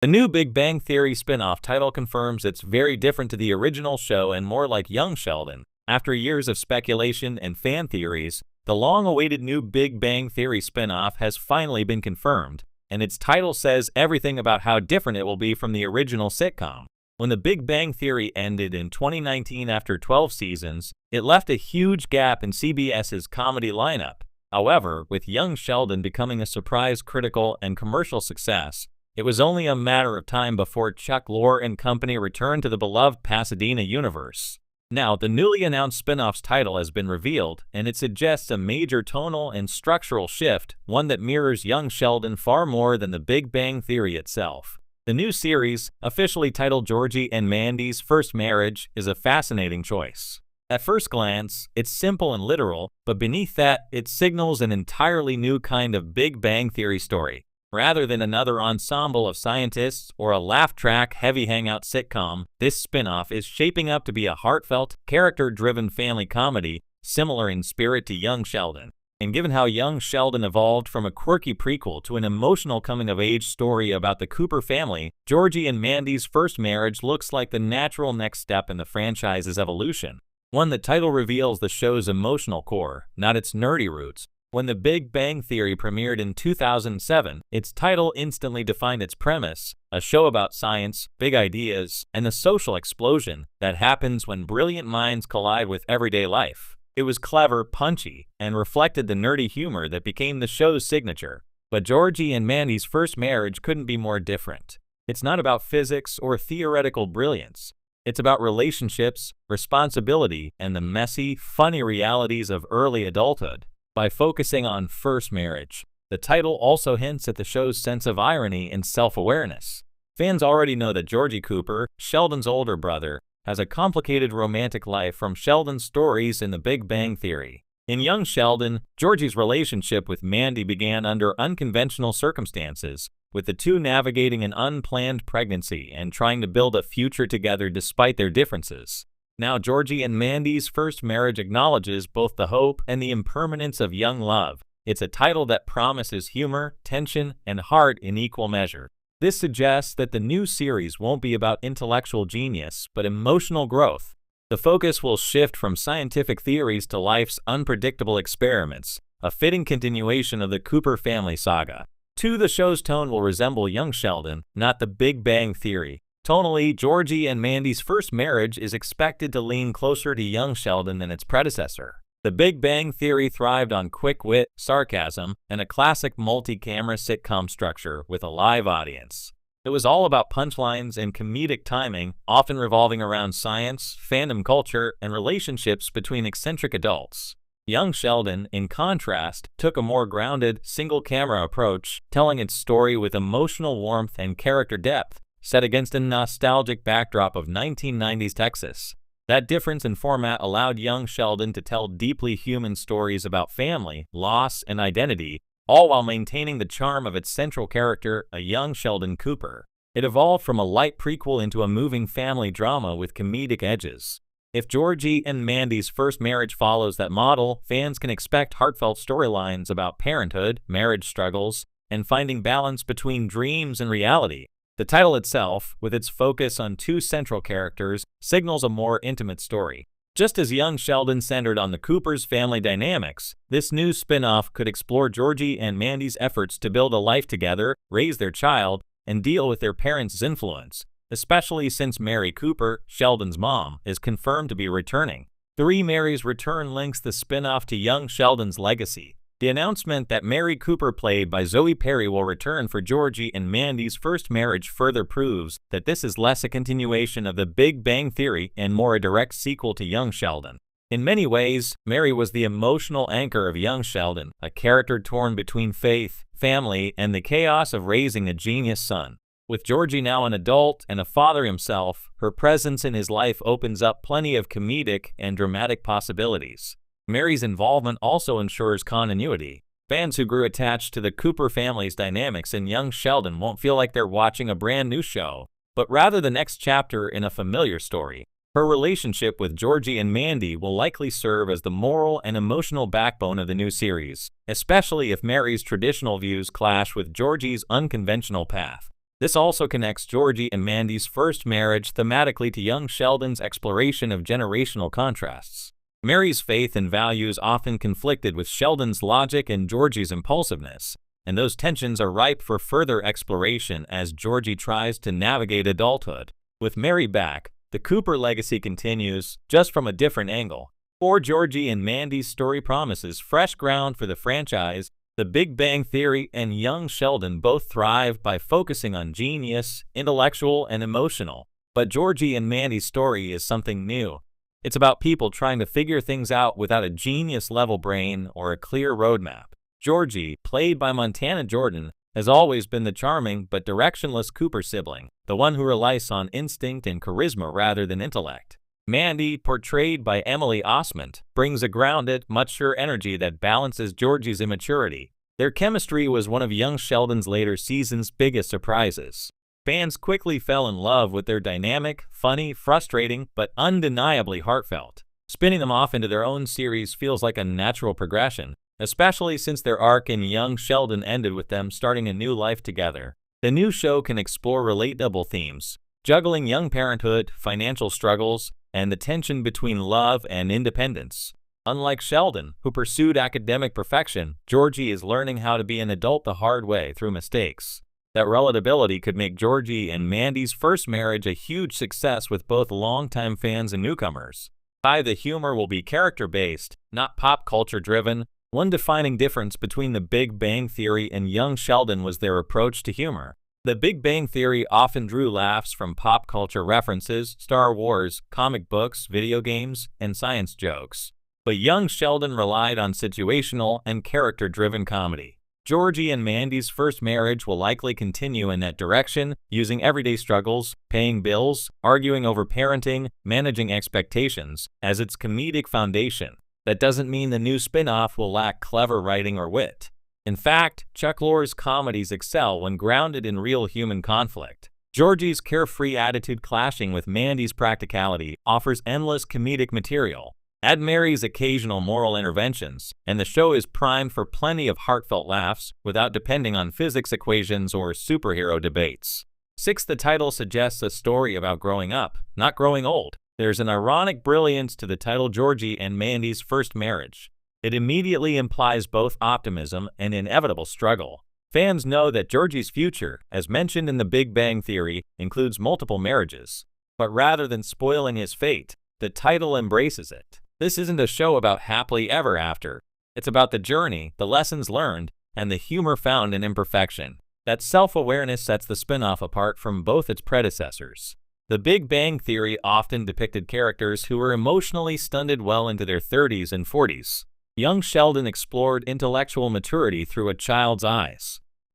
The new Big Bang Theory spin-off title confirms it's very different to the original show and more like young Sheldon. After years of speculation and fan theories, the long-awaited new Big Bang Theory spin-off has finally been confirmed, and its title says everything about how different it will be from the original sitcom. When The Big Bang Theory ended in 2019 after 12 seasons, it left a huge gap in CBS's comedy lineup. However, with young Sheldon becoming a surprise critical and commercial success, it was only a matter of time before Chuck Lorre and company returned to the beloved Pasadena universe. Now, the newly announced spin-off's title has been revealed, and it suggests a major tonal and structural shift, one that mirrors young Sheldon far more than The Big Bang Theory itself. The new series, officially titled Georgie and Mandy's First Marriage, is a fascinating choice. At first glance, it's simple and literal, but beneath that, it signals an entirely new kind of Big Bang Theory story. Rather than another ensemble of scientists or a laugh-track heavy hangout sitcom, this spin-off is shaping up to be a heartfelt, character-driven family comedy, similar in spirit to young Sheldon. And given how young Sheldon evolved from a quirky prequel to an emotional coming-of-age story about the Cooper family, Georgie and Mandy's First Marriage looks like the natural next step in the franchise's evolution. One, the title reveals the show's emotional core, not its nerdy roots. When The Big Bang Theory premiered in 2007, its title instantly defined its premise, a show about science, big ideas, and the social explosion that happens when brilliant minds collide with everyday life. It was clever, punchy, and reflected the nerdy humor that became the show's signature. But Georgie and Mandy's First Marriage couldn't be more different. It's not about physics or theoretical brilliance. It's about relationships, responsibility, and the messy, funny realities of early adulthood. By focusing on first marriage, the title also hints at the show's sense of irony and self-awareness. Fans already know that Georgie Cooper, Sheldon's older brother, has a complicated romantic life from Sheldon's stories in The Big Bang Theory. In young Sheldon, Georgie's relationship with Mandy began under unconventional circumstances, with the two navigating an unplanned pregnancy and trying to build a future together despite their differences. Now, Georgie and Mandy's First Marriage acknowledges both the hope and the impermanence of young love. It's a title that promises humor, tension, and heart in equal measure. This suggests that the new series won't be about intellectual genius, but emotional growth. The focus will shift from scientific theories to life's unpredictable experiments, a fitting continuation of the Cooper family saga. 2. The show's tone will resemble young Sheldon, not The Big Bang Theory. Tonally, Georgie and Mandy's First Marriage is expected to lean closer to young Sheldon than its predecessor. The Big Bang Theory thrived on quick wit, sarcasm, and a classic multi-camera sitcom structure with a live audience. It was all about punchlines and comedic timing, often revolving around science, fandom culture, and relationships between eccentric adults. Young Sheldon, in contrast, took a more grounded, single-camera approach, telling its story with emotional warmth and character depth, set against a nostalgic backdrop of 1990s Texas. That difference in format allowed young Sheldon to tell deeply human stories about family, loss, and identity, all while maintaining the charm of its central character, a young Sheldon Cooper. It evolved from a light prequel into a moving family drama with comedic edges. If Georgie and Mandy's First Marriage follows that model, fans can expect heartfelt storylines about parenthood, marriage struggles, and finding balance between dreams and reality. The title itself, with its focus on two central characters, signals a more intimate story. Just as young Sheldon centered on the Cooper's family dynamics, this new spin-off could explore Georgie and Mandy's efforts to build a life together, raise their child, and deal with their parents' influence, especially since Mary Cooper, Sheldon's mom, is confirmed to be returning. 3. Mary's return links the spin-off to young Sheldon's legacy. The announcement that Mary Cooper, played by Zoe Perry, will return for Georgie and Mandy's First Marriage further proves that this is less a continuation of The Big Bang Theory and more a direct sequel to young Sheldon. In many ways, Mary was the emotional anchor of young Sheldon, a character torn between faith, family, and the chaos of raising a genius son. With Georgie now an adult and a father himself, her presence in his life opens up plenty of comedic and dramatic possibilities. Mary's involvement also ensures continuity. Fans who grew attached to the Cooper family's dynamics in young Sheldon won't feel like they're watching a brand new show, but rather the next chapter in a familiar story. Her relationship with Georgie and Mandy will likely serve as the moral and emotional backbone of the new series, especially if Mary's traditional views clash with Georgie's unconventional path. This also connects Georgie and Mandy's first marriage thematically to young Sheldon's exploration of generational contrasts. Mary's faith and values often conflicted with Sheldon's logic and Georgie's impulsiveness, and those tensions are ripe for further exploration as Georgie tries to navigate adulthood. With Mary back, the Cooper legacy continues, just from a different angle. For Georgie and Mandy's story promises fresh ground for the franchise. The Big Bang Theory and young Sheldon both thrive by focusing on genius, intellectual, and emotional. But Georgie and Mandy's story is something new. It's about people trying to figure things out without a genius-level brain or a clear roadmap. Georgie, played by Montana Jordan, has always been the charming but directionless Cooper sibling, the one who relies on instinct and charisma rather than intellect. Mandy, portrayed by Emily Osment, brings a grounded, mature energy that balances Georgie's immaturity. Their chemistry was one of young Sheldon's later seasons' biggest surprises. Fans quickly fell in love with their dynamic, funny, frustrating, but undeniably heartfelt. Spinning them off into their own series feels like a natural progression, especially since their arc in young Sheldon ended with them starting a new life together. The new show can explore relatable themes, juggling young parenthood, financial struggles, and the tension between love and independence. Unlike Sheldon, who pursued academic perfection, Georgie is learning how to be an adult the hard way through mistakes. That relatability could make Georgie and Mandy's first marriage a huge success with both longtime fans and newcomers. The humor will be character-based, not pop culture-driven. One defining difference between The Big Bang Theory and young Sheldon was their approach to humor. The Big Bang Theory often drew laughs from pop culture references, Star Wars, comic books, video games, and science jokes. But young Sheldon relied on situational and character-driven comedy. Georgie and Mandy's first marriage will likely continue in that direction, using everyday struggles, paying bills, arguing over parenting, managing expectations, as its comedic foundation. That doesn't mean the new spin-off will lack clever writing or wit. In fact, Chuck Lorre's comedies excel when grounded in real human conflict. Georgie's carefree attitude clashing with Mandy's practicality offers endless comedic material. Add Mary's occasional moral interventions, and the show is primed for plenty of heartfelt laughs without depending on physics equations or superhero debates. 6. The title suggests a story about growing up, not growing old. There's an ironic brilliance to the title Georgie and Mandy's first marriage. It immediately implies both optimism and inevitable struggle. Fans know that Georgie's future, as mentioned in The Big Bang Theory, includes multiple marriages. But rather than spoiling his fate, the title embraces it. This isn't a show about happily ever after. It's about the journey, the lessons learned, and the humor found in imperfection. That self-awareness sets the spin-off apart from both its predecessors. The Big Bang Theory often depicted characters who were emotionally stunted well into their 30s and 40s. Young Sheldon explored intellectual maturity through a child's eyes.